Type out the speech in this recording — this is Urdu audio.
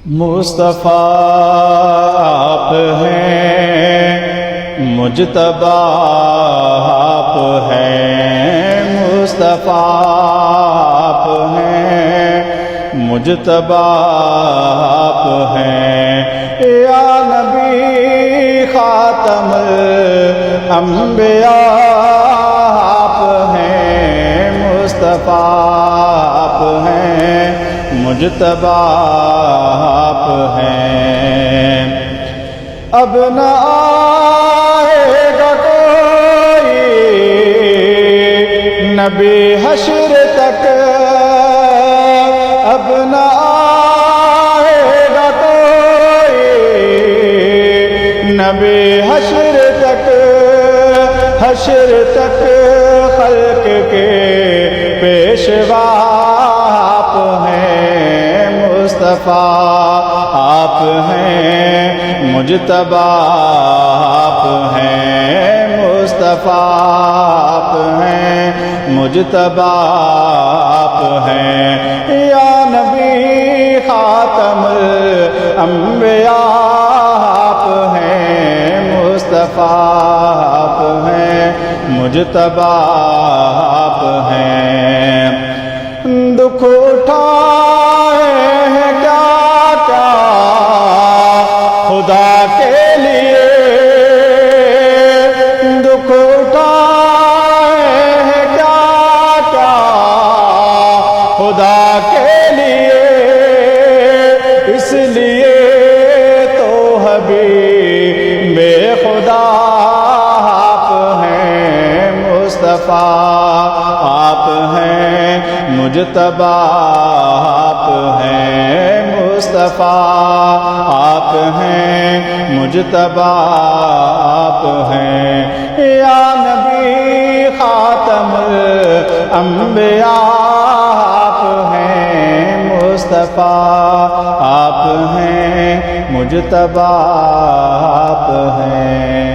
مصطفیٰ آپ ہیں، مجتبیٰ آپ ہیں، مصطفیٰ آپ ہیں، مجتبیٰ آپ ہیں، یا نبی خاتم الانبیاء آپ ہیں، مصطفیٰ آپ ہیں، مجتبیٰ آپ ہیں۔ اب نہ آئے گا کوئی نبی حشر تک، اب نہ آئے گا کوئی نبی حشر تک، حشر تک خلق کے پیشوا آپ ہیں، مصطفیٰ آپ ہیں، مجتبیٰ آپ ہیں، مصطفیٰ آپ ہیں، مجتبیٰ آپ ہیں، یا نبی خاتم الانبیاء آپ ہیں، مصطفیٰ آپ ہیں، مجتبیٰ آپ ہیں۔ دکھ اٹھائے ہیں کیا کیا خدا کے لیے، دکھ اٹھائے ہیں کیا کیا خدا کے لیے، اس لیے تو حبیب خدا آپ ہیں، مصطفیٰ آپ ہیں، مجتبیٰ آپ ہیں، مصطفیٰ آپ ہیں، مجتبیٰ آپ ہیں، یا نبی خاتم الانبیاء آپ ہیں، مصطفیٰ آپ ہیں، مجتبیٰ آپ ہیں۔